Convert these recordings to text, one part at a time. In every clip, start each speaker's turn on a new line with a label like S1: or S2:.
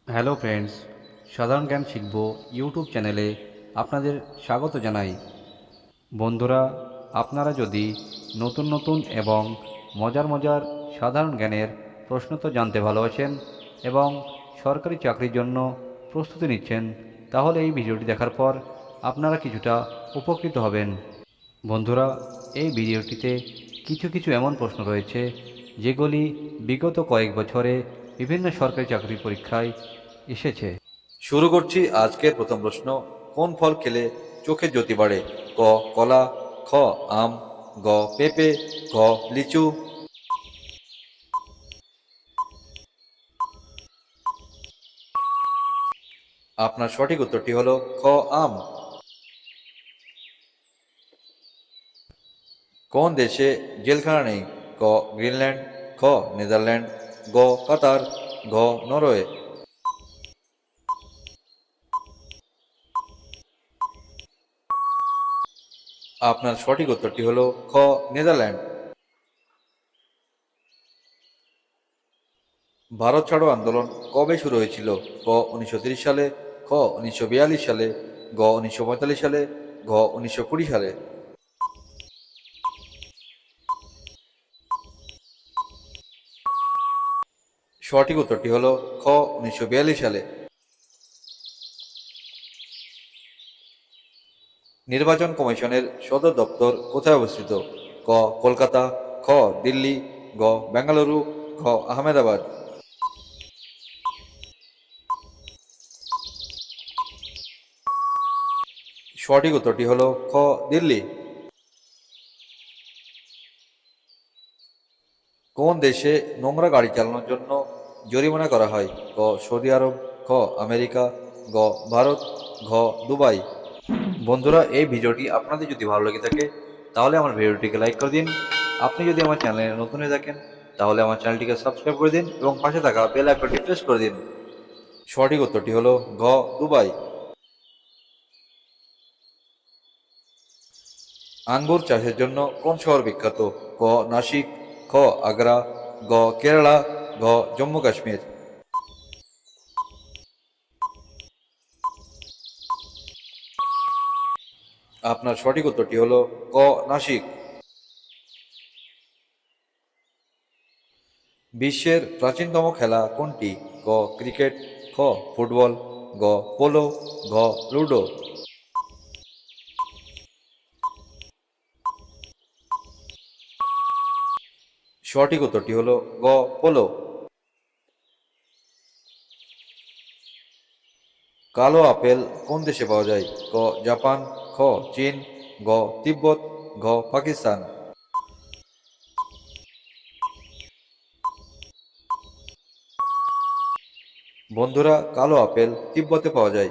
S1: Hello friends, সাধারণ জ্ঞান শিখব ইউটিউব চ্যানেলে আপনাদের স্বাগত জানাই। বন্ধুরা, আপনারা যদি নতুন নতুন এবং মজার মজার সাধারণ জ্ঞানের প্রশ্নোত্তর জানতে ভালোবাসেন এবং সরকারি চাকরির জন্য প্রস্তুতি নিচ্ছেন, তাহলে এই ভিডিওটি দেখার পর আপনারা কিছুটা উপকৃত হবেন। বন্ধুরা, এই ভিডিওটিতে কিছু কিছু এমন প্রশ্ন রয়েছে যেগুলি বিগত কয়েক বছরে বিভিন্ন সরকারি চাকরির পরীক্ষায় এসেছে।
S2: শুরু করছি আজকের প্রথম প্রশ্ন। কোন ফল খেলে চোখের জ্যোতি বাড়ে? ক কলা, খ আম, গ পেঁপে, ঘ লিচু। আপনার সঠিক উত্তরটি হলো খ আম। কোন দেশে জেলখানা নেই? ক গ্রিনল্যান্ড, খ নেদারল্যান্ড, গ কাতার, ঘ নরওয়ে। আপনার সঠিক উত্তরটি হলো খ নেদারল্যান্ড। ভারত ছাড়ো আন্দোলন কবে শুরু হয়েছিল? ক 1930 সালে, খ 1942 সালে, গ 1945 সালে, ঘ 1920 সালে। সঠিক উত্তরটি হলো খ 1942 সালে। নির্বাচন কমিশনের সদর দপ্তর কোথায় অবস্থিত? ক কলকাতা, খ দিল্লি, গ বেঙ্গালুরু, ঘ আহমেদাবাদ। সঠিক উত্তরটি হলো খ দিল্লি। কোন দেশে নোংরা গাড়ি চালানোর জন্য জরিমানা করা হয়? ক সৌদি আরব, খ আমেরিকা, গ ভারত, ঘ দুবাই। বন্ধুরা, এই ভিডিওটি আপনাদের যদি ভালো লেগে থাকে তাহলে আমার ভিডিওটিকে লাইক করে দিন। আপনি যদি আমার চ্যানেলে নতুন হয়ে থাকেন তাহলে আমার চ্যানেলটিকে সাবস্ক্রাইব করে দিন এবং পাশে থাকা বেল আইকনটি প্রেস করে দিন। সঠিক উত্তরটি হলো ঘ দুবাই। আঙ্গুর চাষের জন্য কোন শহর বিখ্যাত? ক নাসিক, খ আগ্রা, গ কেরালা, ঘ জম্মু কাশ্মীর। আপনার সঠিক উত্তরটি হলো ক নাসিক। বিশ্বের প্রাচীনতম খেলা কোনটি? ক ক্রিকেট, খ ফুটবল, গ পোলো, ঘ লুডো। সঠিক উত্তরটি হলো গ পোলো। কালো আপেল কোন দেশে পাওয়া যায়? ক জাপান, খ চীন, গ তিব্বত, ঘ পাকিস্তান। বন্ধুরা, কালো আপেল তিব্বতে পাওয়া যায়।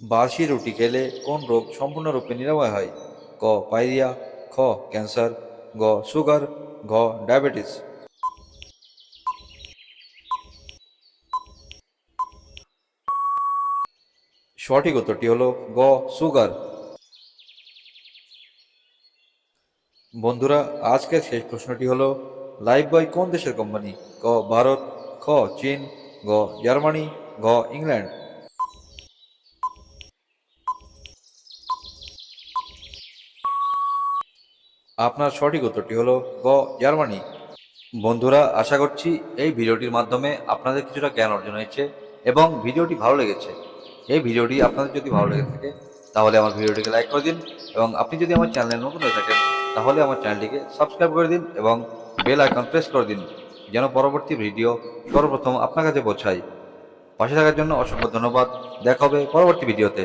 S2: বাসি রুটি খেলে কোন রোগ সম্পূর্ণরূপে নিরাময় হয়? ক পাইরিয়া, খ ক্যান্সার, গ সুগার, ঘ ডায়াবেটিস। সঠিক উত্তরটি হলো গ সুগার। বন্ধুরা, আজকের শেষ প্রশ্নটি হলো লাইফবয় কোন দেশের কোম্পানি? ক ভারত, খ চীন, গ জার্মানি, ঘ ইংল্যান্ড। আপনার সঠিক উত্তরটি হলো গ জার্মানি। বন্ধুরা, আশা করছি এই ভিডিওটির মাধ্যমে আপনাদের কিছুটা জ্ঞান অর্জন হয়েছে এবং ভিডিওটি ভালো লেগেছে। এই ভিডিওটি আপনাদের যদি ভালো লেগে থাকে তাহলে আমার ভিডিওটিকে লাইক করে দিন এবং আপনি যদি আমার চ্যানেলে নতুন হয়ে থাকেন তাহলে আমার চ্যানেলটিকে সাবস্ক্রাইব করে দিন এবং বেল আইকন প্রেস করে দিন যেন পরবর্তী ভিডিও সর্বপ্রথম আপনার কাছে পৌঁছায়। পাশে থাকার জন্য অসংখ্য ধন্যবাদ। দেখা হবে পরবর্তী ভিডিওতে।